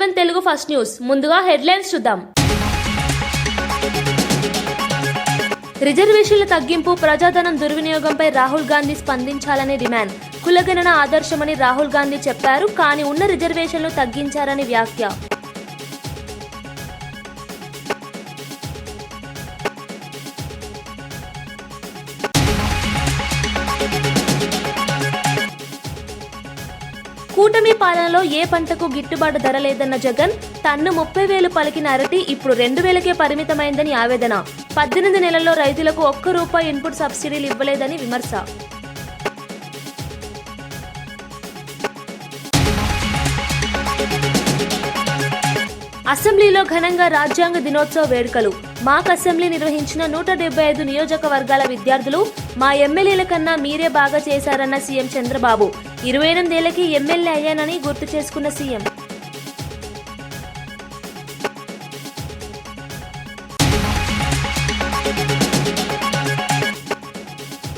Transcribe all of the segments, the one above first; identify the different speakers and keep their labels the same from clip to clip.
Speaker 1: A1 Telugu first news. ముందుగా headlines చూద్దాం. రిజర్వేషన్ల తగ్గింపు, ప్రజాధనం దుర్వినియోగంపై రాహుల్ గాంధీ స్పందించాలని డిమాండ్. కులగణన ఆదర్శమని రాహుల్ గాంధీ చెప్పారు, కానీ ఉన్న రిజర్వేషన్లు తగ్గించారని వ్యాఖ్య. కూటమి పాలనలో ఏ పంటకు గిట్టుబాటు ధర లేదన్న జగన్, టన్ను 30,000 పలికిన అరటి ఇప్పుడు 2,000కే పరిమితమైందని ఆవేదన. 18 నెలల్లో రైతులకు ₹1 ఇన్పుట్ సబ్సిడీలు ఇవ్వలేదని విమర్శ. అసెంబ్లీలో ఘనంగా రాజ్యాంగ దినోత్సవ వేడుకలు. మాక్ అసెంబ్లీ నిర్వహించిన 175 నియోజకవర్గాల విద్యార్థులు, మా ఎమ్మెల్యేల కన్నా మీరే బాగా చేశారన్న సీఎం చంద్రబాబు. 28 ఏళ్లకి ఎమ్మెల్యే అయ్యానని గుర్తు చేసుకున్న సీఎం.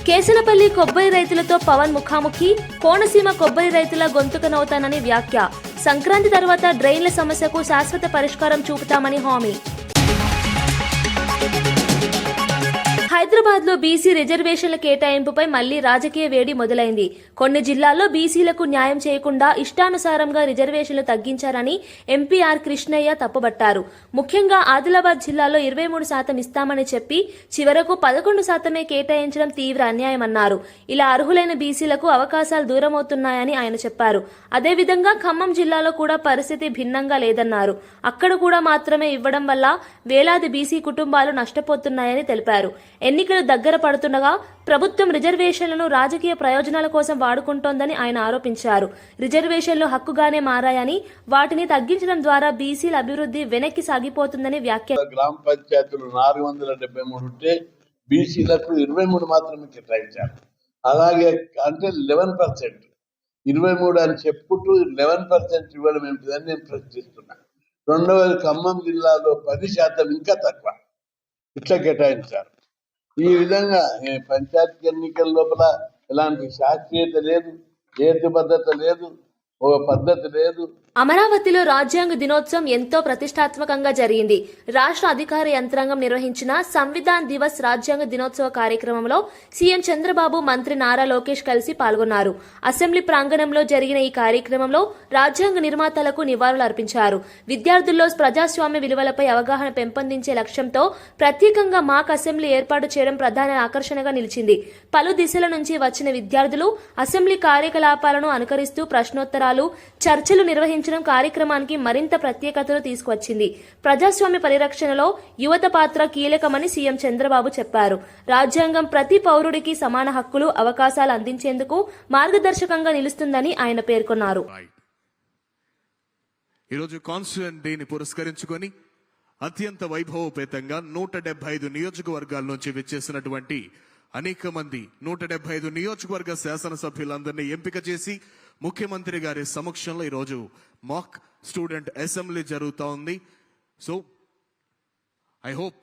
Speaker 1: కేసనపల్లి కొబ్బరి రైతులతో పవన్ ముఖాముఖి. కోనసీమ కొబ్బరి రైతుల గొంతుకనవుతానని వ్యాఖ్య. సంక్రాంతి తర్వాత డ్రైన్ల సమస్యకు శాశ్వత పరిష్కారం చూపుతామని హామీ. హైదరాబాద్ లో బీసీ రిజర్వేషన్ల కేటాయింపుపై మళ్లీ రాజకీయ వేడి మొదలైంది. కొన్ని జిల్లాల్లో బీసీలకు న్యాయం చేయకుండా ఇష్టానుసారంగా రిజర్వేషన్లు తగ్గించారని ఎంపీ ఆర్ కృష్ణయ్య తప్పుబట్టారు. ముఖ్యంగా ఆదిలాబాద్ జిల్లాలో 23% ఇస్తామని చెప్పి చివరకు 11% కేటాయించడం తీవ్ర అన్యాయమన్నారు. ఇలా అర్హులైన బీసీలకు అవకాశాలు దూరమవుతున్నాయని ఆయన చెప్పారు. అదేవిధంగా ఖమ్మం జిల్లాలో కూడా పరిస్థితి భిన్నంగా లేదన్నారు. అక్కడ కూడా మాత్రమే ఇవ్వడం వల్ల వేలాది బీసీ కుటుంబాలు నష్టపోతున్నాయని తెలిపారు. ఎన్నికలు దగ్గర పడుతుండగా ప్రభుత్వం రిజర్వేషన్లను రాజకీయ ప్రయోజనాల కోసం వాడుకుంటోందని ఆయన ఆరోపించారు. రిజర్వేషన్లు హక్కుగానే మారాయని, వాటిని తగ్గించడం ద్వారా బీసీల అభివృద్ధి వెనక్కి సాగిపోతుందని వ్యాఖ్య.
Speaker 2: గ్రామ పంచాయతీలు 473 ఉంటే బీసీలకు 23 మాత్రమే కేటాయించారు. అలాగే అంటే 11%, 23 అని చెప్పుకుంటూ 11% ఇవ్వడం ఏమిటిదని నేను ప్రశ్నిస్తున్నా. రెండవది ఖమ్మం జిల్లాలో 10% ఇంకా తక్కువ ఇట్లా కేటాయించారు. ఈ విధంగా పంచాయతీ ఎన్నికల లోపల ఎలాంటి శాస్త్రీయత లేదు, హేతుబద్ధత లేదు, ఒక పద్ధతి లేదు.
Speaker 1: అమరావతిలో రాజ్యాంగ దినోత్సవం ఎంతో ప్రతిష్టాత్మకంగా జరిగింది. రాష్ట్ర అధికార యంత్రాంగం నిర్వహించిన సంవిధాన్ దివస్ రాజ్యాంగ దినోత్సవ కార్యక్రమంలో సీఎం చంద్రబాబు, మంత్రి నారా లోకేష్ కలిసి పాల్గొన్నారు. అసెంబ్లీ ప్రాంగణంలో జరిగిన ఈ కార్యక్రమంలో రాజ్యాంగ నిర్మాతలకు నివాళులు అర్పించారు. విద్యార్థుల్లో ప్రజాస్వామ్య విలువలపై అవగాహన పెంపొందించే లక్ష్యంతో ప్రత్యేకంగా మాక్ అసెంబ్లీ ఏర్పాటు చేయడం ప్రధాన ఆకర్షణగా నిలిచింది. పలు దిశల నుంచి వచ్చిన విద్యార్థులు అసెంబ్లీ కార్యకలాపాలను అనుకరిస్తూ ప్రశ్నోత్తరాలు, చర్చలు నిర్వహించారు. కార్యక్రమానికి మరింత ప్రత్యేకతను తీసుకువచ్చింది. ప్రజాస్వామ్య పరిరక్షణలో యువత పాత్ర కీలకమని సీఎం చంద్రబాబు చెప్పారు. రాజ్యాంగం ప్రతి పౌరుడికి సమాన హక్కులు, అవకాశాలు అందించేందుకు మార్గదర్శకంగా నిలుస్తుందని ఆయన పేర్కొన్నారు.
Speaker 3: ఈరోజు కాన్స్టిట్యూయెంట్ డేని పురస్కరించుకొని అత్యంత వైభవపేతంగా 175 నియోజకవర్గాల నుంచి విచ్చేసినటువంటి అనేక మంది 175 నియోజకవర్గ శాసనసభ్యులందరినీ ఎంపిక చేసి ముఖ్యమంత్రి గారి సమక్షంలో ఈరోజు మాక్ స్టూడెంట్ అసెంబ్లీ జరుగుతూ ఉంది. So I hope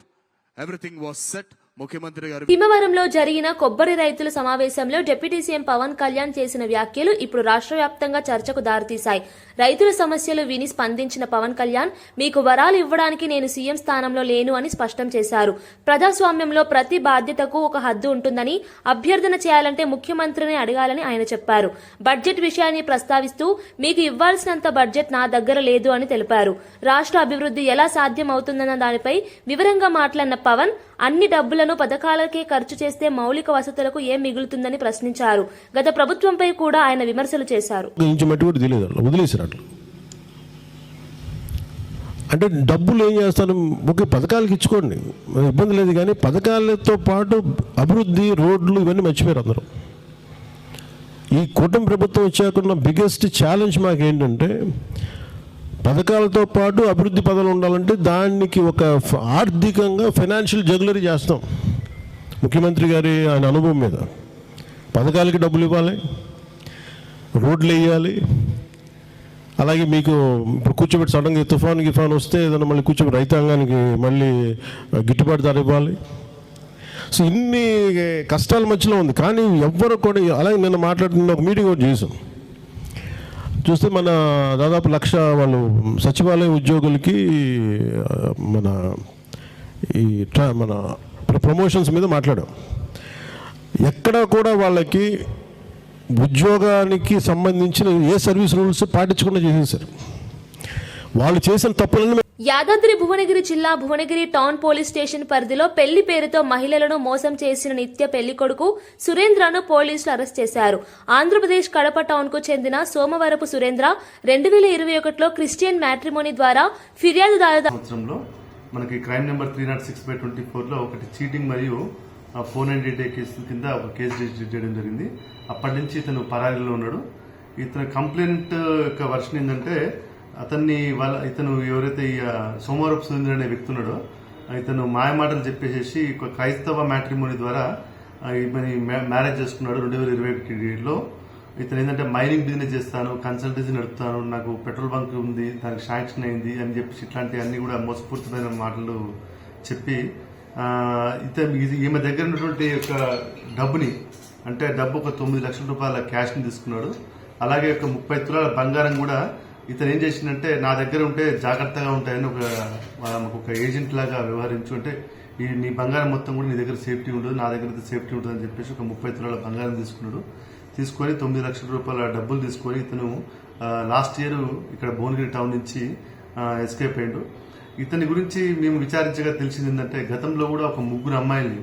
Speaker 3: everything was set. ముఖ్యమంత్రి గారు
Speaker 1: భీమవరంలో జరిగిన కొబ్బరి రైతుల సమావేశంలో డిప్యూటీ సీఎం పవన్ కళ్యాణ్ చేసిన వ్యాఖ్యలు ఇప్పుడు రాష్ట్ర వ్యాప్తంగా చర్చకు దారితీశాయి. రైతుల సమస్యలు విని స్పందించిన పవన్ కళ్యాణ్, మీకు వరాలు ఇవ్వడానికి నేను సీఎం స్థానంలో లేను అని స్పష్టం చేశారు. ప్రజాస్వామ్యంలో ప్రతి బాధ్యతకు ఒక హద్దు ఉంటుందని, అభ్యర్థన చేయాలంటే ముఖ్యమంత్రిని అడగాలని ఆయన చెప్పారు. బడ్జెట్ విషయాన్ని ప్రస్తావిస్తూ, మీకు ఇవ్వాల్సినంత బడ్జెట్ నా దగ్గర లేదు అని తెలిపారు. రాష్ట్ర అభివృద్ధి ఎలా సాధ్యం అవుతుందన్న దానిపై వివరంగా మాట్లాడిన పవన్, అన్ని డబ్బులను పథకాలకే ఖర్చు చేస్తే మౌలిక వసతులకు ఏం మిగులుతుందని ప్రశ్నించారు. గత ప్రభుత్వంపై కూడా ఆయన విమర్శలు చేశారు.
Speaker 4: అంటే డబ్బులు ఏం చేస్తాను, ఒక పథకాలకు ఇచ్చుకోండి, ఇబ్బంది లేదు. కానీ పథకాలతో పాటు అభివృద్ధి, రోడ్లు ఇవన్నీ మర్చిపోయారు అందరూ. ఈ కూటమి ప్రభుత్వం వచ్చాకున్న బిగ్గెస్ట్ ఛాలెంజ్ మాకేంటంటే, పథకాలతో పాటు అభివృద్ధి పదాలు ఉండాలంటే దానికి ఒక ఆర్థికంగా ఫైనాన్షియల్ జగ్లరీ చేస్తాం. ముఖ్యమంత్రి గారి ఆయన అనుభవం మీద పథకాలకి డబ్బులు ఇవ్వాలి, రోడ్లు వేయాలి, అలాగే మీకు ఇప్పుడు కూర్చోబెట్టి సడన్గా తుఫాన్ వస్తే ఏదైనా మళ్ళీ కూర్చోబెట్టి రైతాంగానికి మళ్ళీ గిట్టుబాటు ధర ఇవ్వాలి. సో ఇన్ని కష్టాల మధ్యలో ఉంది. కానీ ఎవ్వరు కూడా, అలాగే నిన్న మాట్లాడుతున్న ఒక మీటింగ్ కూడా చేసాం, చూస్తే మన దాదాపు 1,00,000 వాళ్ళు సచివాలయ ఉద్యోగులకి మన ఈ మన ప్రమోషన్స్ మీద మాట్లాడాం. ఎక్కడ కూడా వాళ్ళకి ఉద్యోగానికి సంబంధించిన ఏ సర్వీస్ రూల్స్ పాటించకుండా చేసేసారు. వాళ్ళు చేసిన తప్పులను
Speaker 1: యాదాద్రి భువనగిరి జిల్లా భువనగిరి టౌన్ పోలీస్ స్టేషన్ పరిధిలో పెళ్లి పేరుతో మహిళలను మోసం చేసిన నిత్య పెళ్లి కొడుకు సురేంద్రను పోలీసులు అరెస్ట్ చేశారు. ఆంధ్రప్రదేశ్ కడప టౌన్ కు చెందిన సోమవరపు సురేంద్ర 2021లో క్రిస్టియన్ మ్యాట్రిమోనీ ద్వారా ఫిర్యాదుదారు
Speaker 5: సంవత్సరంలో మనకి క్రైమ్ నెంబర్ 306/24లో ఒకటి చీటింగ్ మరియు 498 కేసు కింద ఒక కేసు రిజిస్టర్ చేయడం జరిగింది. అప్పటి నుంచి ఇతను పరారీలో ఉన్నాడు. ఇతని కంప్లైంట్ యొక్క వర్షన్ ఏంటంటే ఇతను ఎవరైతే సోమవారపు సురేంద్ర అనే వ్యక్తి ఉన్నాడో ఇతను మాయమాటలు చెప్పేసి క్రైస్తవ మ్యాట్రిమోనీ ద్వారా మ్యారేజ్ చేసుకున్నాడు 2021లో. ఇతను ఏంటంటే మైనింగ్ బిజినెస్ చేస్తాను, కన్సల్టెన్సీ నడుపుతాను, నాకు పెట్రోల్ బంక్ ఉంది, దానికి శాంక్షన్ అయింది అని చెప్పి ఇట్లాంటివన్నీ కూడా మోసపూరితమైన మాటలు చెప్పి ఈమె దగ్గర ఉన్నటువంటి యొక్క డబ్బుని అంటే ఒక 9 లక్షల రూపాయల క్యాష్ని తీసుకున్నాడు. అలాగే ఒక 30 తులాల బంగారం కూడా ఇతను ఏం చేసిందంటే నా దగ్గర ఉంటే జాగ్రత్తగా ఉంటాయని ఒక ఏజెంట్ లాగా వ్యవహరించు, అంటే నీ బంగారం మొత్తం కూడా నీ దగ్గర సేఫ్టీ ఉండదు, నా దగ్గర సేఫ్టీ ఉంటుంది అని చెప్పేసి ఒక 30 తులాల బంగారం తీసుకున్నాడు. తీసుకొని 9 లక్షల రూపాయల డబ్బులు తీసుకొని ఇతను లాస్ట్ ఇయర్ ఇక్కడ భువనగిరి టౌన్ నుంచి ఎస్కేప్ అయ్యాడు. ఇతని గురించి మేము విచారించగా తెలిసింది ఏంటంటే గతంలో కూడా ఒక 3 అమ్మాయిల్ని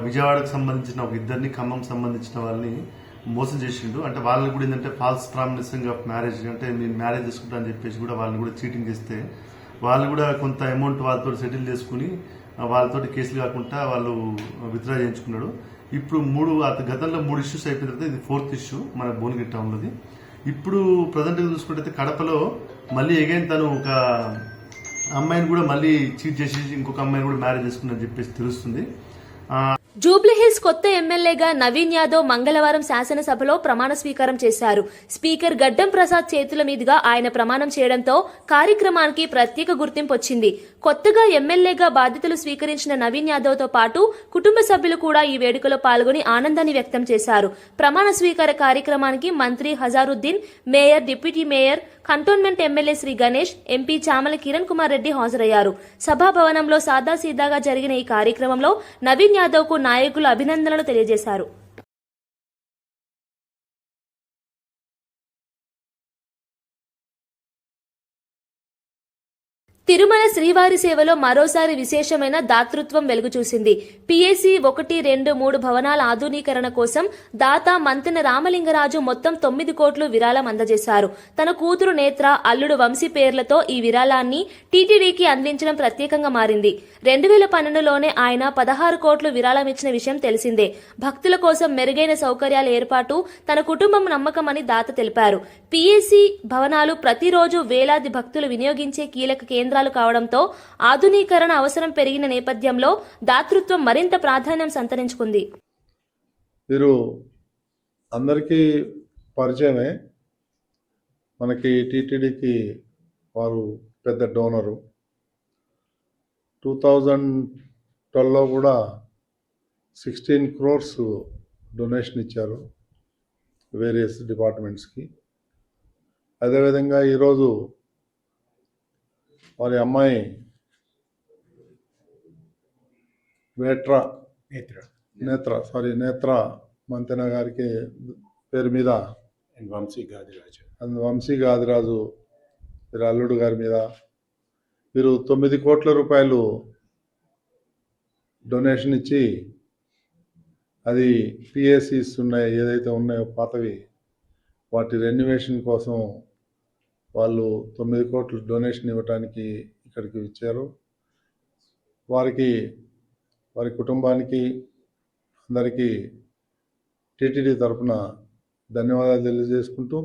Speaker 5: విజయవాడకు సంబంధించిన ఒక 2 ఖమ్మం సంబంధించిన వాళ్ళని మోసం చేసిండు. అంటే వాళ్ళని కూడా ఏంటంటే ఫాల్స్ ప్రామిసింగ్ ఆఫ్ మ్యారేజ్, అంటే నేను మ్యారేజ్ చేసుకుంటా అని చెప్పేసి కూడా వాళ్ళని కూడా చీటింగ్ చేస్తే వాళ్ళు కూడా కొంత అమౌంట్ వాళ్ళతో సెటిల్ చేసుకుని వాళ్ళతో కేసులు కాకుండా వాళ్ళు విత్డ్రా చేయించుకున్నాడు. ఇప్పుడు గతంలో 3 ఇష్యూస్ అయిపోయిన తర్వాత ఇది 4th ఇష్యూ మన భువనగిరి టౌన్లోది. ఇప్పుడు ప్రజెంట్గా చూసుకుంటే కడపలో మళ్ళీ అగైన్ తను ఒక అమ్మాయిని కూడా మళ్ళీ చీట్ చేసి ఇంకొక అమ్మాయిని కూడా మ్యారేజ్ చేసుకున్నారని చెప్పేసి తెలుస్తుంది.
Speaker 1: జూబ్లీహిల్స్ కొత్త ఎమ్మెల్యేగా నవీన్ యాదవ్ మంగళవారం శాసనసభలో ప్రమాణ స్వీకారం చేశారు. స్పీకర్ గడ్డం ప్రసాద్ చేతుల మీదుగా ఆయన ప్రమాణం చేయడంతో కార్యక్రమానికి ప్రత్యేక గుర్తింపు వచ్చింది. కొత్తగా ఎమ్మెల్యేగా బాధ్యతలు స్వీకరించిన నవీన్ యాదవ్ తో పాటు కుటుంబ సభ్యులు కూడా ఈ వేడుకలో పాల్గొని ఆనందాన్ని వ్యక్తం చేశారు. ప్రమాణ స్వీకార కార్యక్రమానికి మంత్రి Azharuddin, mayor, deputy mayor, cantonment MLA Shri Ganesh, MP Chamala Kiran Kumar Reddy హాజరయ్యారు. సభాభవనంలో సాదాసీదాగా జరిగిన ఈ కార్యక్రమంలో నవీన్ యాదవ్ కు నాయకులు అభినందనలు తెలియజేశారు. తిరుమల శ్రీవారి సేవలో మరోసారి విశేషమైన దాతృత్వం వెలుగుచూసింది. పిఎసి 1, 2, 3 భవనాల ఆధునీకరణ కోసం దాత మంతెన రామలింగరాజు మొత్తం 9 కోట్లు విరాళం అందజేశారు. తన కూతురు నేత్ర, అల్లుడు వంశీ పేర్లతో ఈ విరాళాన్ని టీటీడీకి అందించడం ప్రత్యేకంగా మారింది. 2012లోనే ఆయన 16 కోట్లు విరాళం ఇచ్చిన విషయం తెలిసిందే. భక్తుల కోసం మెరుగైన సౌకర్యాల ఏర్పాటు తన కుటుంబం నమ్మకమని దాత తెలిపారు. పిఎసి భవనాలు ప్రతిరోజు వేలాది భక్తులు వినియోగించే కీలక కేంద్రాలు కావడంతో ఆధునీకరణ అవసరం పెరిగిన నేపథ్యంలో దాతృత్వం మరింత ప్రాధాన్యం సంతరించుకుంది.
Speaker 6: వీరు అందరికీ పరిచయమే. మనకి టీటీడీకి వారు పెద్ద డోనరు. 2012లో కూడా 16 crores డొనేషన్ ఇచ్చారు వేరియస్ డిపార్ట్మెంట్స్కి. అదేవిధంగా ఈరోజు వారి అమ్మాయి నేత్ర మంతెన గారికి పేరు మీద వంశీ గాదిరాజు వీరి అల్లుడు గారి మీద వీరు 9 కోట్ల రూపాయలు డొనేషన్ ఇచ్చి అది పిఎస్సిస్ ఉన్నాయి ఏదైతే ఉన్నాయో పాతవి వాటి రెన్యువేషన్ కోసం వాళ్ళు 9 కోట్లు డొనేషన్ ఇవ్వడానికి ఇక్కడికి ఇచ్చారు. వారి కుటుంబానికి అందరికీ టీటీడీ తరఫున ధన్యవాదాలు తెలియజేసుకుంటూ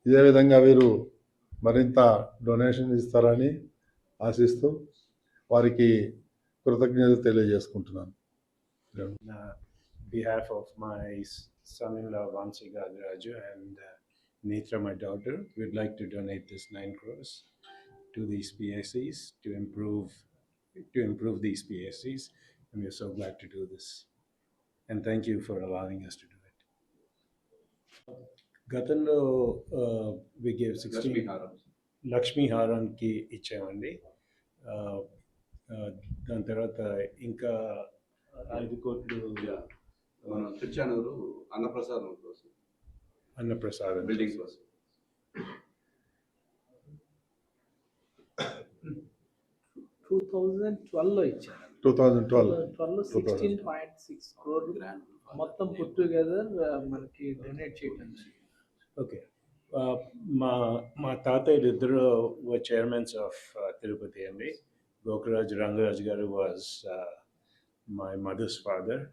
Speaker 6: ఇదే విధంగా వీరు మరింత డొనేషన్ ఇస్తారని ఆశిస్తూ వారికి కృతజ్ఞతలు తెలియజేసుకుంటున్నాను.
Speaker 7: Behalf of my son-in-law Vansi Gadiraju and Netra, my daughter, we'd like to donate this 9 crores to these PSCs to improve these PSCs, and we're so glad to do this. And thank you for allowing us to do it. గతంలో we gave 16 Lakshmi హారానికి ఇచ్చామండి. దాని తర్వాత ఇంకా 5 కోట్లు
Speaker 8: మన తిరుచానూరు అన్నప్రసాదం కోసం,
Speaker 7: అన్నప్రసాదం
Speaker 8: బిల్డింగ్ కోసం.
Speaker 9: 2012లో ఇచ్చారు.
Speaker 6: 2012
Speaker 9: 16.6 crore మొత్తం పుట్ టుగెదర్ మనకి డొనేట్ చేయడం.
Speaker 7: ఓకే. మా తాతయ్యలు ఇద్దరు చైర్మన్స్ ఆఫ్ తిరుపతి అండి. Gokaraju Rangaraju garu was my mother's father,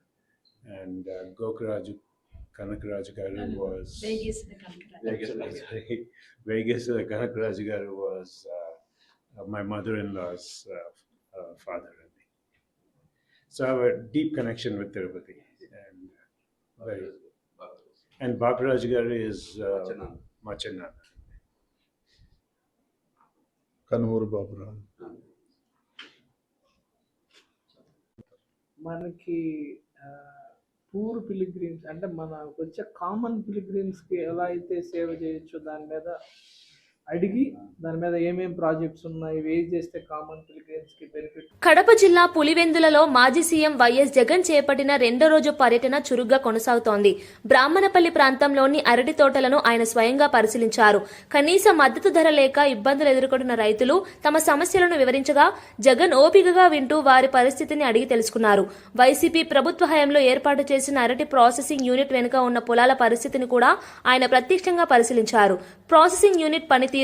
Speaker 7: and Gokaraju Kanakaraju garu was Vegeshwara Kanakaraju garu was my mother-in-law's father. So I have a deep connection with Tirupati, and Baparaj Garu is Machanana.
Speaker 6: Kanumuru Baburao.
Speaker 9: మనకి పూర్ పిలిగ్రిమ్స్ అంటే మనకు వచ్చే కామన్ పిలిగ్రిమ్స్కి ఎలా అయితే సేవ చేయొచ్చో దాని మీద అడిగి దాని మీద ఏమేం ప్రాజెక్ట్స్ ఉన్నాయి, వేజ్ చేస్తే కామన్ పిలిగ్రిమ్స్ కి బెనిఫిట్.
Speaker 1: కడప జిల్లా పులివెందులలో మాజీ సీఎం వైఎస్ జగన్ చేపట్టిన రెండో రోజు పర్యటన చురుగ్గా కొనసాగుతోంది. బ్రాహ్మణపల్లి ప్రాంతంలోని అరటి తోటలను ఆయన స్వయంగా పరిశీలించారు. కనీస మద్దతు ధర లేక ఇబ్బందులు ఎదుర్కొంటున్న రైతులు తమ సమస్యలను వివరించగా జగన్ ఓపికగా వింటూ వారి పరిస్థితిని అడిగి తెలుసుకున్నారు. వైసీపీ ప్రభుత్వ హయాంలో ఏర్పాటు చేసిన అరటి ప్రాసెసింగ్ యూనిట్ వెనుక ఉన్న పొలాల పరిస్థితిని కూడా ఆయన ప్రత్యక్షంగా పరిశీలించారు. ప్రాసెసింగ్ యూనిట్ పనితీరు,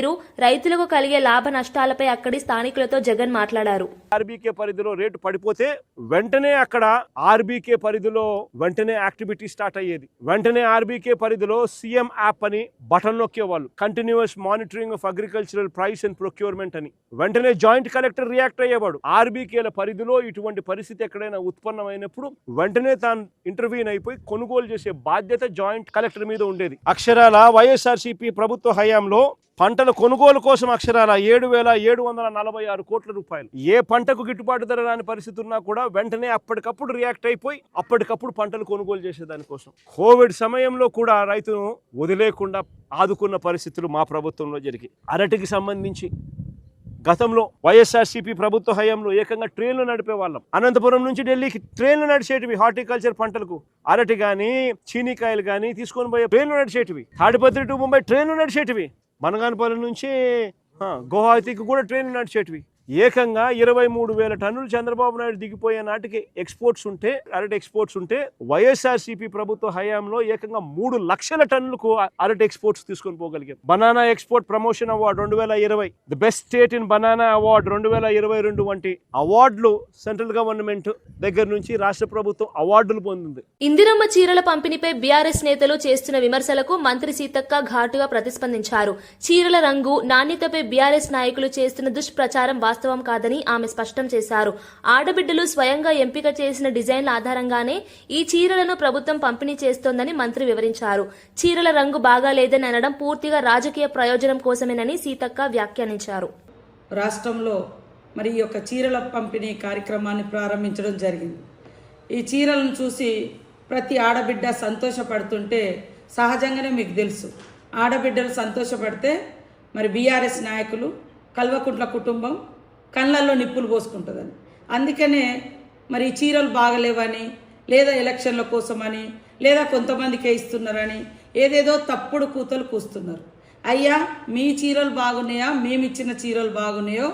Speaker 1: రైతులకు కలిగే లాభ నష్టాలపై అక్కడి స్థానికులతో జగన్ మాట్లాడారు.
Speaker 10: ఆర్బీకే పరిధిలో రేటు పడిపోతే వెంటనే అక్కడ ఆర్బీకే పరిధిలో వెంటనే యాక్టివిటీ స్టార్ట్ అయ్యేది. వెంటనే ఆర్బీకే పరిధిలో సీఎం యాప్ అని బటన్ నొక్కేవాళ్ళు, continuous monitoring of agricultural price and procurement అని. వెంటనే జాయింట్ కలెక్టర్ రియాక్ట్ అయ్యేవాడు. ఆర్బీకేల పరిధిలో ఇటువంటి పరిస్థితి ఎక్కడైనా ఉత్పన్నమైనప్పుడు వెంటనే తాను ఇంటర్వ్యూన్ అయిపోయి కొనుగోలు చేసే బాధ్యత జాయింట్ కలెక్టర్ మీద ఉండేది. అక్షరాల వైఎస్ఆర్సీపీ ప్రభుత్వ హయాంలో పంటల కొనుగోలు కోసం అక్షరాల 7,746 కోట్ల రూపాయలు. ఏ పంటకు గిట్టుబాటు ధర రాని పరిస్థితి ఉన్నా కూడా వెంటనే అప్పటికప్పుడు రియాక్ట్ అయిపోయి అప్పటికప్పుడు పంటలు కొనుగోలు చేసేదానికోసం. కోవిడ్ సమయంలో కూడా రైతును వదిలేకుండా ఆదుకున్న పరిస్థితులు మా ప్రభుత్వంలో జరిగాయి. అరటికి సంబంధించి గతంలో వైఎస్ఆర్సీపీ ప్రభుత్వ హయాంలో ఏకంగా ట్రైన్లు నడిపే వాళ్ళం. అనంతపురం నుంచి ఢిల్లీకి ట్రైన్లు నడిచేటివి. హార్టికల్చర్ పంటలకు అరటి కానీ చీనికాయలు కానీ తీసుకొని పోయే ట్రైన్లు నడిచేటివి. తాడిపత్రి టు ముంబై ట్రైన్లు నడిచేటివి. మనగానపల్లి నుంచి గువాహతికి కూడా ట్రైన్లు నడిచేటివి. ఏకంగా 23,000 టన్నులు చంద్రబాబు నాయుడు దిగిపోయే నాటికి ఎక్స్పోర్ట్స్ ఉంటే, అరటి ఎక్స్పోర్ట్స్ ఉంటే, వైఎస్ఆర్సీపీ ప్రభుత్వ హయాంలో ఏకంగా 3 లక్షల టన్నులకు అరటి ఎక్స్పోర్ట్స్ తీసుకొని పోగలిగాం. Banana export promotion award 2020, the best state in banana award 2022 వంటి అవార్డులు సెంట్రల్ గవర్నమెంట్ దగ్గర నుంచి రాష్ట్ర ప్రభుత్వం అవార్డులు పొందింది.
Speaker 1: ఇందిరమ్మ చీరల పంపిణీపై బీఆర్ఎస్ నేతలు చేస్తున్న విమర్శలకు మంత్రి సీతక్క ఘాటుగా ప్రతిస్పందించారు. చీరల రంగు, నాణ్యతపై బీఆర్ఎస్ నాయకులు చేస్తున్న దుష్ప్రచారం వాస్తవం కాదని ఆమె స్పష్టం చేశారు. ఆడబిడ్డలు స్వయంగా ఎంపిక చేసిన డిజైన్ల ఆధారంగానే ఈ చీరలను ప్రభుత్వం పంపిణీ చేస్తోందని మంత్రి వివరించారు. చీరల రంగు బాగాలేదని అనడం పూర్తిగా రాజకీయ ప్రయోజనం కోసమేనని సీతక్క వ్యాఖ్యానించారు.
Speaker 11: రాష్ట్రంలో మరి ఈ యొక్క చీరల పంపిణీ కార్యక్రమాన్ని ప్రారంభించడం జరిగింది. ఈ చీరలను చూసి ప్రతి ఆడబిడ్డ సంతోషపడుతుంటే సహజంగానే మీకు తెలుసు, ఆడబిడ్డలు సంతోషపడితే మరి బీఆర్ఎస్ నాయకులు, కల్వకుంట్ల కుటుంబం కళ్ళల్లో నిప్పులు పోసుకుంటుందని. అందుకనే మరి ఈ చీరలు బాగలేవని, లేదా ఎలక్షన్ల కోసమని, లేదా కొంతమందికే ఇస్తున్నారని ఏదేదో తప్పుడు కూతలు కూస్తున్నారు. అయ్యా, మీ చీరలు బాగున్నాయా, మేమిచ్చిన చీరలు బాగున్నాయో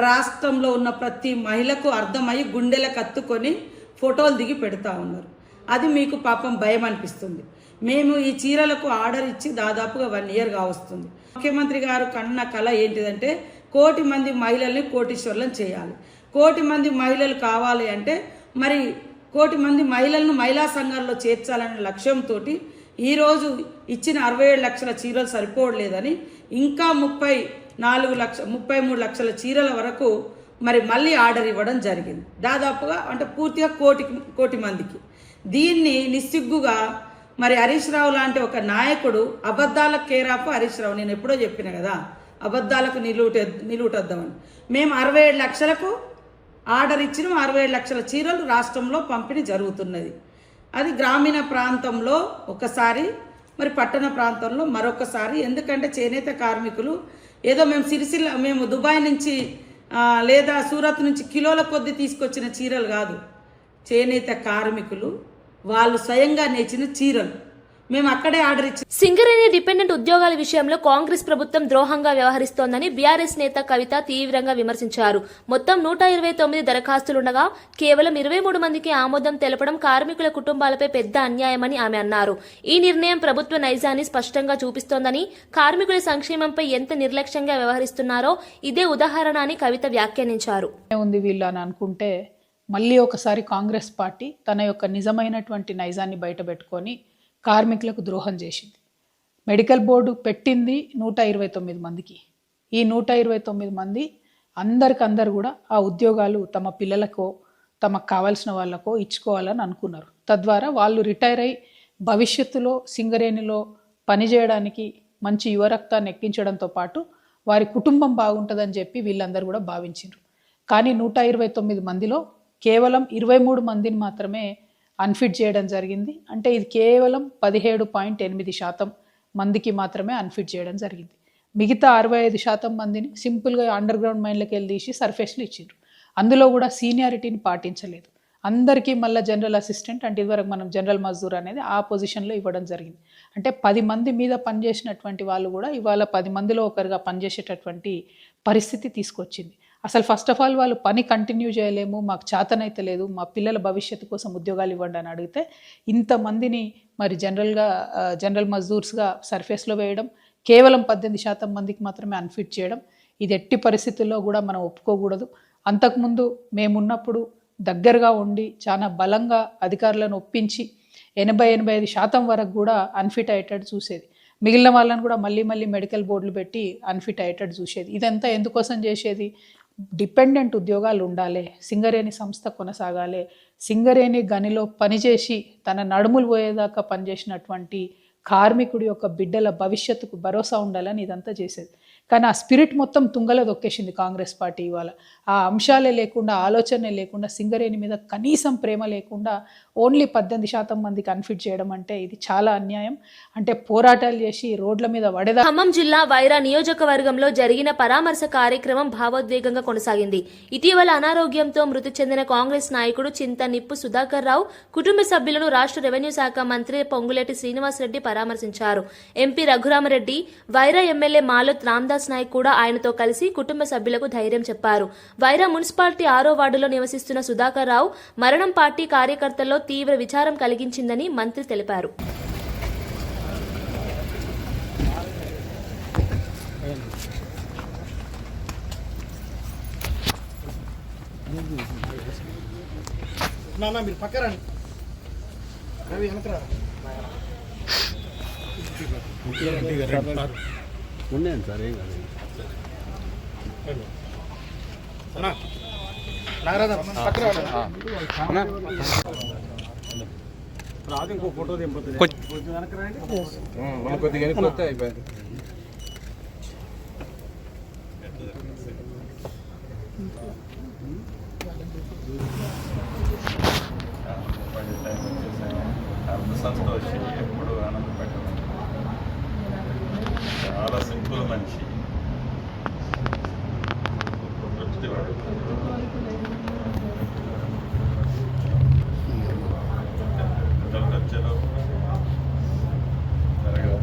Speaker 11: రాష్ట్రంలో ఉన్న ప్రతి మహిళకు అర్థమయ్యి గుండెలకు అత్తుకొని ఫోటోలు దిగి పెడతా ఉన్నారు. అది మీకు పాపం భయం అనిపిస్తుంది. మేము ఈ చీరలకు ఆర్డర్ ఇచ్చి దాదాపుగా 1 year కావస్తుంది. ముఖ్యమంత్రి గారు కన్న కళ ఏంటిదంటే 1 కోటి మంది మహిళల్ని కోటీశ్వర్లను చేయాలి. 1 కోటి మంది మహిళలు కావాలి అంటే మరి 1 కోటి మంది మహిళలను మహిళా సంఘాల్లో చేర్చాలనే లక్ష్యంతో ఈరోజు ఇచ్చిన 67 లక్షల చీరలు సరిపోవట్లేదని ఇంకా 33 లక్షల చీరల వరకు మరి మళ్ళీ ఆర్డర్ ఇవ్వడం జరిగింది. దాదాపుగా అంటే పూర్తిగా 1 కోటి మందికి. దీన్ని నిస్సిగ్గుగా మరి హరీష్ రావు లాంటి ఒక నాయకుడు, అబద్ధాలకు కేరాపు హరీష్ రావు, నేను ఎప్పుడో చెప్పిన కదా, అబద్ధాలకు నిలువుటద్దామని. మేము 67 లక్షలకు ఆర్డర్ ఇచ్చిన 67 లక్షల చీరలు రాష్ట్రంలో పంపిణీ జరుగుతున్నది. అది గ్రామీణ ప్రాంతంలో ఒకసారి మరి పట్టణ ప్రాంతంలో మరొకసారి, ఎందుకంటే చేనేత కార్మికులు ఏదో మేము దుబాయ్ నుంచి లేదా సూరత్ నుంచి కిలోల కొద్ది తీసుకొచ్చిన చీరలు కాదు. చేనేత కార్మికులు వాళ్ళు స్వయంగా నేర్చిన చీరలు మేము అక్కడే ఆర్డర్ ఇచ్చి.
Speaker 1: సింగరేణి డిపెండెంట్ ఉద్యోగాల విషయంలో కాంగ్రెస్ ప్రభుత్వం ద్రోహంగా వ్యవహరిస్తోందని బీఆర్ఎస్ నేత కవిత తీవ్రంగా విమర్శించారు. మొత్తం 129 దరఖాస్తులుండగా కేవలం 23 మందికి ఆమోదం తెలపడం కార్మికుల కుటుంబాలపై పెద్ద అన్యాయమని ఆమె అన్నారు. ఈ నిర్ణయం ప్రభుత్వ నైజాన్ని స్పష్టంగా చూపిస్తోందని, కార్మికుల సంక్షేమంపై ఎంత నిర్లక్ష్యంగా వ్యవహరిస్తున్నారో ఇదే ఉదాహరణ అని కవిత వ్యాఖ్యానించారు.
Speaker 12: ఉంది వీళ్ళు అని అనుకుంటే మళ్ళీ ఒకసారి కాంగ్రెస్ పార్టీ తన యొక్క నిజమైనటువంటి నైజాన్ని బయటపెట్టుకొని కార్మికులకు ద్రోహం చేసింది. మెడికల్ బోర్డు పెట్టింది 129 మందికి. ఈ 129 మంది అందరు కూడా ఆ ఉద్యోగాలు తమ పిల్లలకో తమకు కావాల్సిన వాళ్ళకో ఇచ్చుకోవాలని అనుకున్నారు. తద్వారా వాళ్ళు రిటైర్ అయి భవిష్యత్తులో సింగరేణిలో పనిచేయడానికి మంచి యువరక్తాన్ని ఎక్కించడంతో పాటు వారి కుటుంబం బాగుంటుందని చెప్పి వీళ్ళందరూ కూడా భావించారు. కానీ 129 మందిలో కేవలం 23 మందిని మాత్రమే అన్ఫిట్ చేయడం జరిగింది. అంటే ఇది కేవలం 17.8% మందికి మాత్రమే అన్ఫిట్ చేయడం జరిగింది. మిగతా 65% మందిని సింపుల్గా అండర్ గ్రౌండ్ మైన్లోకి వెళ్ళి తీసి సర్ఫేస్లు ఇచ్చారు. అందులో కూడా సీనియారిటీని పాటించలేదు. అందరికీ మళ్ళీ జనరల్ అసిస్టెంట్, అంటే ఇదివరకు మనం జనరల్ మజ్దూర్ అనేది ఆ పొజిషన్లో ఇవ్వడం జరిగింది. అంటే 10 మంది మీద పనిచేసినటువంటి వాళ్ళు కూడా ఇవాళ 10 మందిలో ఒకరుగా పనిచేసేటటువంటి పరిస్థితి తీసుకొచ్చింది. అసలు ఫస్ట్ ఆఫ్ ఆల్ వాళ్ళు పని కంటిన్యూ చేయలేము, మాకు చేతనైతే లేదు, మా పిల్లల భవిష్యత్తు కోసం ఉద్యోగాలు ఇవ్వండి అని అడిగితే ఇంతమందిని మరి జనరల్ మజ్దూర్స్గా సర్ఫేస్లో వేయడం, కేవలం 18% మందికి మాత్రమే అన్ఫిట్ చేయడం, ఇది ఎట్టి పరిస్థితుల్లో కూడా మనం ఒప్పుకోకూడదు. అంతకుముందు మేమున్నప్పుడు దగ్గరగా ఉండి చాలా బలంగా అధికారులను ఒప్పించి 80-85% వరకు కూడా అన్ఫిట్ అయ్యేటట్టు చూసేది. మిగిలిన వాళ్ళని కూడా మళ్ళీ మెడికల్ బోర్డులు పెట్టి అన్ఫిట్ అయ్యేటట్టు చూసేది. ఇదంతా ఎందుకోసం చేసేది? డిపెండెంట్ ఉద్యోగాలు ఉండాలి, సింగరేణి సంస్థ కొనసాగాలి, సింగరేణి గనిలో పనిచేసి తన నడుములు పోయేదాకా పనిచేసినటువంటి కార్మికుడి యొక్క బిడ్డల భవిష్యత్తుకు భరోసా ఉండాలని ఇదంతా చేసేది. కానీ ఆ స్పిరిట్ మొత్తం తుంగలో దొక్కేసింది కాంగ్రెస్ పార్టీ. ఇవాళ ఆ అంశాలే లేకుండా, ఆలోచనే లేకుండా, సింగరేణి మీద కనీసం ప్రేమ లేకుండా ఓన్లీ 18% మందికి అన్ఫిట్ చేయడం అంటే ఇది చాలా అన్యాయం. అంటే పోరాటాలు చేసి రోడ్ల మీద వడేదా.
Speaker 1: ఖమ్మం జిల్లా వైరా నియోజకవర్గంలో జరిగిన పరామర్శ కార్యక్రమం భావోద్వేగంగా కొనసాగింది. ఇటీవల అనారోగ్యంతో మృతి చెందిన కాంగ్రెస్ నాయకుడు చింత నిప్పు సుధాకర్ రావు కుటుంబ సభ్యులను రాష్ట్ర రెవెన్యూ శాఖ మంత్రి పొంగులేటి శ్రీనివాసరెడ్డి పరామర్శించారు. ఎంపీ రఘురామరెడ్డి, వైరా ఎమ్మెల్యే మాలోత్ రామ్దాస్ నాయక్ కూడా ఆయనతో కలిసి కుటుంబ సభ్యులకు ధైర్యం చెప్పారు. వైరా మున్సిపాలిటీ 6వ వార్డులో నివసిస్తున్న సుధాకర్ రావు మరణం పార్టీ కార్యకర్తల్లో తీవ్ర విచారం కలిగించిందని మంత్రి తెలిపారు.
Speaker 13: ఉన్నాయండి సార్, ఏం కాదు. ఇంకో ఫోటో కొద్దిగా అయిపోయింది.
Speaker 14: సంతోషి ఎప్పుడు ఆనందపడ్డాను. చాలా సింపుల్ మనిషి, వృత్తివాడు. ఖర్చులో జరగదు.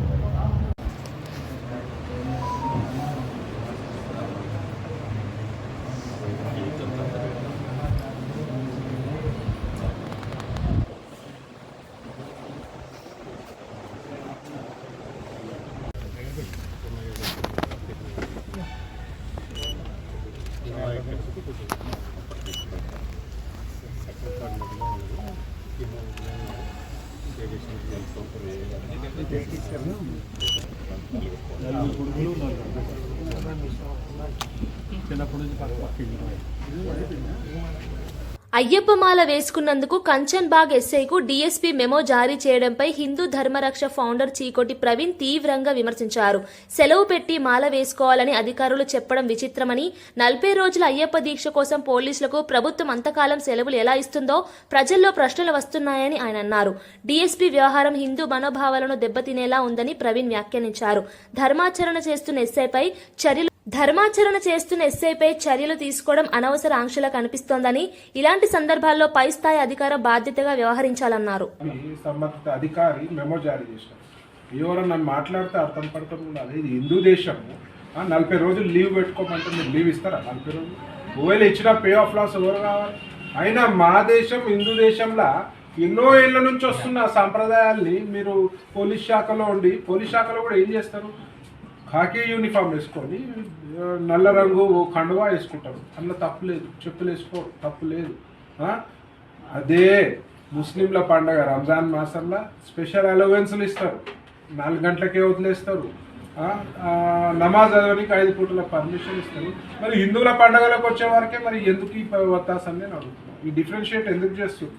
Speaker 1: అయ్యప్పమాల వేసుకున్నందుకు కంచన్బాగ్ ఎస్ఐకు డీఎస్పీ మెమో జారీ చేయడంపై హిందూ ధర్మరక్ష ఫౌండర్ చీకోటి ప్రవీణ్ తీవ్రంగా విమర్శించారు. సెలవు పెట్టి మాల వేసుకోవాలని అధికారులు చెప్పడం విచిత్రమని, 40 రోజుల అయ్యప్ప దీక్ష కోసం పోలీసులకు ప్రభుత్వం అంతకాలం సెలవులు ఎలా ఇస్తుందో ప్రజల్లో ప్రశ్నలు వస్తున్నాయని ఆయన అన్నారు. డీఎస్పీ వ్యవహారం హిందూ మనోభావాలను దెబ్బతినేలా ఉందని ప్రవీణ్ వ్యాఖ్యానించారు. ధర్మాచరణ చేస్తున్న ఎస్ఐపై చర్యలు తీసుకోవడం అనవసర ఆంక్షలా కనిపిస్తోందని, ఇలాంటి సందర్భాల్లో పై స్థాయి అధికార బాధ్యతగా వ్యవహరించాలన్నారు.
Speaker 15: సంబంధిత అధికారి మెమో జారీ చేశారు. ఎవరన్నా మాట్లాడితే అర్థం పడతాం ఉండాలి. ఇది హిందూ దేశము. 40 రోజులు లీవ్ పెట్టుకోమంటే మీరు లీవ్ ఇస్తారా? 40 రోజులు ఒకవేళ ఇచ్చిన పే ఆఫ్ లాస్ ఎవరు కావాలి? అయినా మా దేశం హిందూ దేశంలో ఎన్నో ఏళ్ల నుంచి వస్తున్న సాంప్రదాయాల్ని మీరు పోలీస్ శాఖలో ఉండి, పోలీస్ శాఖలో కూడా ఏం చేస్తారు? ఖాకీ యూనిఫామ్ వేసుకొని నల్ల రంగు కండువా వేసుకుంటారు. అందులో తప్పు లేదు. చెప్పులు వేసుకోరు, తప్పు లేదు. అదే ముస్లింల పండగ రంజాన్ మాసంలో స్పెషల్ అలవెన్స్లు ఇస్తారు. 4 గంటలకే వదిలేస్తారు. నమాజ్ చదవడానికి 5 పూటల పర్మిషన్ ఇస్తారు. మరి హిందువుల పండగలకు వచ్చే వరకే మరి ఎందుకు ఈ వత్తాసని నేను అడుగుతున్నాను. ఈ డిఫరెన్షియేట్ ఎందుకు చేస్తుంది?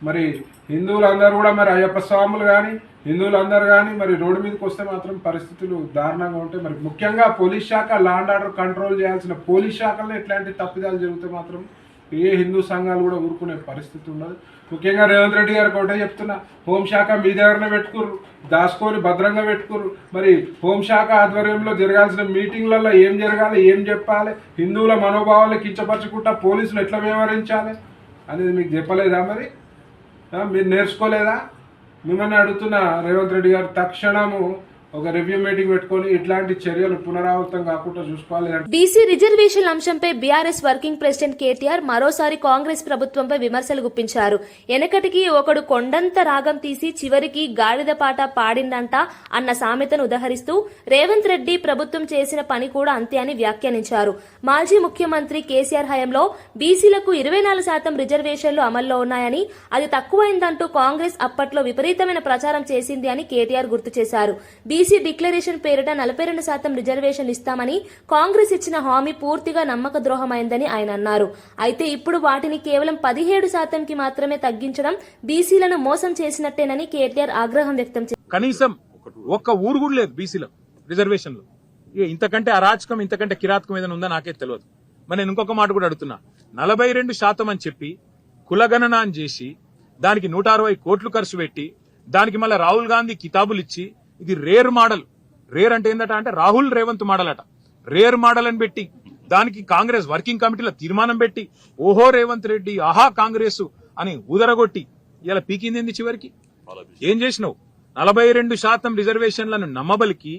Speaker 15: మరి హిందువులందరూ కూడా మరి అయ్యప్ప స్వాములు కానీ హిందువులందరూ కానీ మరి రోడ్డు మీదకి వస్తే మాత్రం పరిస్థితులు దారుణంగా ఉంటాయి. మరి ముఖ్యంగా పోలీస్ శాఖ లా అండ్ ఆర్డర్ కంట్రోల్ చేయాల్సిన పోలీస్ శాఖలో ఇట్లాంటి తప్పిదాలు జరిగితే మాత్రం ఏ హిందూ సంఘాలు కూడా ఊరుకునే పరిస్థితి ఉండదు. ముఖ్యంగా రేవంత్ రెడ్డి గారికి ఒకటే చెప్తున్నా, హోంశాఖ మీ దగ్గరనే పెట్టుకుర్రు, దాచుకొని భద్రంగా పెట్టుకుర్రు. మరి హోంశాఖ ఆధ్వర్యంలో జరగాల్సిన మీటింగ్లలో ఏం జరగాలి, ఏం చెప్పాలి, హిందువుల మనోభావాలు కించపరచుకుంటా పోలీసులు ఎట్లా వ్యవహరించాలి అనేది మీకు చెప్పలేదా? మరి మీరు నేర్చుకోలేదా? మిమ్మల్ని అడుగుతున్న రేవంత్ రెడ్డి గారు తక్షణము ఒక రివ్యూ మీటింగ్ పెట్టుకొని ఇట్లాంటి చర్యలు పునరావృతం కాకుండా చూసుకోవాలి.
Speaker 1: బీసీ రిజర్వేషన్ల అంశంపై బీఆర్ఎస్ వర్కింగ్ ప్రెసిడెంట్ కేటీఆర్ మరోసారి కాంగ్రెస్ ప్రభుత్వంపై విమర్శలు గుప్పించారు. వెనకటికి ఒకడు కొండంత రాగం తీసి చివరికి గాడిద పాట పాడిందంట అన్న సామెతను ఉదహరిస్తూ రేవంత్ రెడ్డి ప్రభుత్వం చేసిన పని కూడా అంతే అని వ్యాఖ్యానించారు. మాజీ ముఖ్యమంత్రి కేసీఆర్ హయాంలో బీసీలకు 24% రిజర్వేషన్లు అమల్లో ఉన్నాయని, అది తక్కువైందంటూ కాంగ్రెస్ అప్పట్లో విపరీతమైన ప్రచారం చేసింది అని కేటీఆర్ గుర్తు చేశారు. బీసీ డిక్లరేషన్ పేరిట 42% రిజర్వేషన్లు ఇస్తామని కాంగ్రెస్ ఇచ్చిన హామీ పూర్తిగా నమ్మక ద్రోహమైందని ఆయన అన్నారు. అయితే ఇప్పుడు వాటిని కేవలం 17%కి మాత్రమే తగ్గించడం బీసీలను మోసం చేసినట్టేనని కేటీఆర్ ఆగ్రహం వ్యక్తం చేశారు.
Speaker 16: కనీసం ఒక్క ఊరు కూడా లేదు బీసీలో రిజర్వేషన్లు. ఇంతకంటే అరాచకం, ఇంతకంటే కిరాతకం ఏదైనా ఉందా నాకే తెలియదు. మరి నేను ఇంకొక మాట కూడా అడుగుతున్నా, 42% అని చెప్పి కులగణన అని చేసి దానికి 160 కోట్లు ఖర్చు పెట్టి దానికి మళ్ళీ రాహుల్ గాంధీ కితాబులు ఇచ్చి ఇది రేర్ మోడల్, రేర్ అంటే ఏంటంటే అంటే రాహుల్ రేవంత్ మోడల్ అట, రేర్ మోడల్ అని పెట్టి దానికి కాంగ్రెస్ వర్కింగ్ కమిటీలో తీర్మానం పెట్టి ఓహో రేవంత్ రెడ్డి ఆహా కాంగ్రెస్ అని ఊదరగొట్టి ఇలా పీకింది చివరికి. ఏం చేసినావు? 42% రిజర్వేషన్లను నమ్మబలికి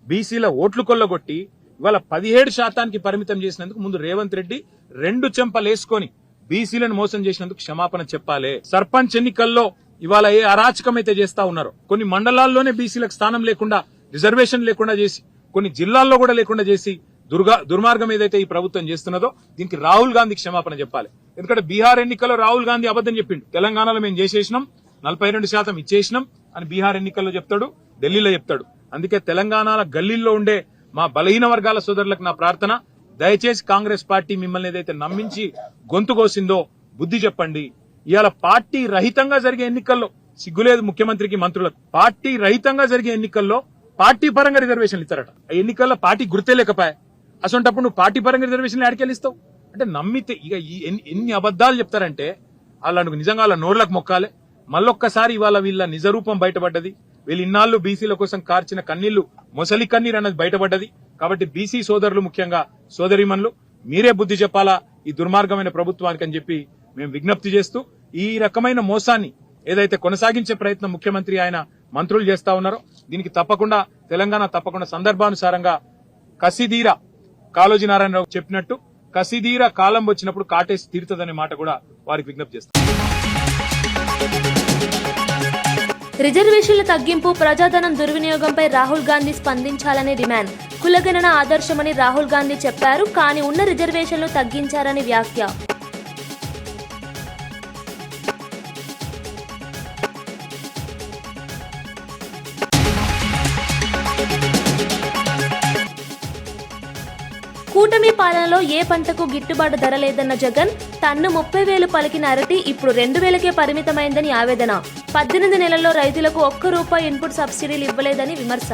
Speaker 16: బీసీల ఓట్లు కొల్లగొట్టి ఇవాళ 17%కి పరిమితం చేసినందుకు ముందు రేవంత్ రెడ్డి 2 చెంపలేసుకొని బీసీలను మోసం చేసినందుకు క్షమాపణ చెప్పాలి. సర్పంచ్ ఎన్నికల్లో ఇవాళ ఏ అరాచకం అయితే చేస్తా ఉన్నారో, కొన్ని మండలాల్లోనే బీసీలకు స్థానం లేకుండా, రిజర్వేషన్ లేకుండా చేసి, కొన్ని జిల్లాల్లో కూడా లేకుండా చేసి దుర్మార్గం ఏదైతే ఈ ప్రభుత్వం చేస్తున్నదో దీనికి రాహుల్ గాంధీ క్షమాపణ చెప్పాలి. ఎందుకంటే బీహార్ ఎన్నికల్లో రాహుల్ గాంధీ అబద్ధం చెప్పిండు. తెలంగాణలో మేము చేసేసినాం, 42% ఇచ్చేసినాం అని బీహార్ ఎన్నికల్లో చెప్తాడు, ఢిల్లీలో చెప్తాడు. అందుకే తెలంగాణ గల్లీల్లో ఉండే మా బలహీన వర్గాల సోదరులకు నా ప్రార్థన, దయచేసి కాంగ్రెస్ పార్టీ మిమ్మల్ని ఏదైతే నమ్మించి గొంతు కోసిందో బుద్ధి చెప్పండి. ఇవాళ పార్టీ రహితంగా జరిగే ఎన్నికల్లో సిగ్గులేదు ముఖ్యమంత్రికి, మంత్రులకు. పార్టీ రహితంగా జరిగే ఎన్నికల్లో పార్టీ పరంగా రిజర్వేషన్లు ఇస్తారట. ఆ ఎన్నికల్లో పార్టీ గుర్తే లేకపోయా. అసొంటప్పుడు నువ్వు పార్టీ పరంగా రిజర్వేషన్లు ఆడికెళ్ళిస్తావు అంటే నమ్మితే ఇక ఎన్ని అబద్దాలు చెప్తారంటే వాళ్ళకు నిజంగా వాళ్ళ నోర్లకు మొక్కాలి. మళ్ళొక్కసారి ఇవాళ వీళ్ళ నిజరూపం బయటపడ్డది. వీళ్ళు ఇన్నాళ్లు బీసీల కోసం కార్చిన కన్నీళ్లు మొసలి కన్నీరు అన్నది బయటపడ్డది. కాబట్టి బీసీ సోదరులు, ముఖ్యంగా సోదరీమణులు, మీరే బుద్ధి చెప్పాలా ఈ దుర్మార్గమైన ప్రభుత్వానికి అని చెప్పి మేము విజ్ఞప్తి చేస్తూ, ఈ రకమైన మోసాన్ని ఏదైతే కొనసాగించే ప్రయత్నం ముఖ్యమంత్రి ఆయన మంత్రులు చేస్తా ఉన్నారో దీనికి తప్పకుండా తెలంగాణ తప్పకుండా సందర్భానుసారంగా కసిదీరా, కాళోజీ నారాయణరావు చెప్పినట్టు కసిదీరా కాలం వచ్చినప్పుడు కాటేసి తీరుతుందనే మాట కూడా వారికి విజ్ఞప్తి చేస్తారు.
Speaker 1: రిజర్వేషన్ల తగ్గింపు, ప్రజాధనం దుర్వినియోగంపై రాహుల్ గాంధీ స్పందించాలని డిమాండ్. కులగణన ఆదర్శమని రాహుల్ గాంధీ చెప్పారు, కానీ ఉన్న రిజర్వేషన్లు తగ్గించారని వ్యాఖ్య. కూటమి పాలనలో ఏ పంటకు గిట్టుబాటు ధర లేదన్న జగన్, టన్ను 30,000 పలికిన అరటి ఇప్పుడు 2,000కే పరిమితమైందని ఆవేదన. 18 నెలల్లో రైతులకు ₹1 ఇన్పుట్ సబ్సిడీలు ఇవ్వలేదని విమర్శ.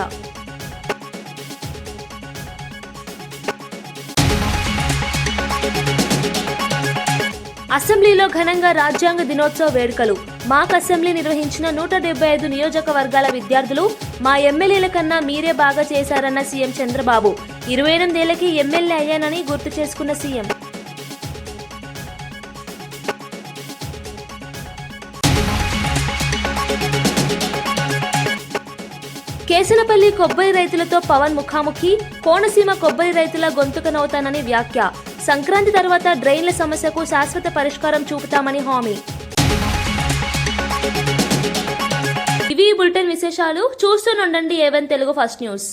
Speaker 1: అసెంబ్లీలో ఘనంగా రాజ్యాంగ దినోత్సవ వేడుకలు. మాక్ అసెంబ్లీ నిర్వహించిన 175 నియోజకవర్గాల విద్యార్థులు, మా ఎమ్మెల్యేల కన్నా మీరే బాగా చేశారన్న సీఎం చంద్రబాబు. 28 ఏళ్లకి ఎమ్మెల్యే అయ్యానని గుర్తు చేసుకున్న సీఎం. కేసనపల్లి కొబ్బరి రైతులతో పవన్ ముఖాముఖి. కోనసీమ కొబ్బరి రైతుల గొంతుకనవుతానని వ్యాఖ్య. సంక్రాంతి తర్వాత డ్రైన్ల సమస్యకు శాశ్వత పరిష్కారం చూపుతామని హామీ. ఇవి బులెటిన్ విశేషాలు. చూస్తూనుండండి A1 తెలుగు ఫస్ట్ న్యూస్.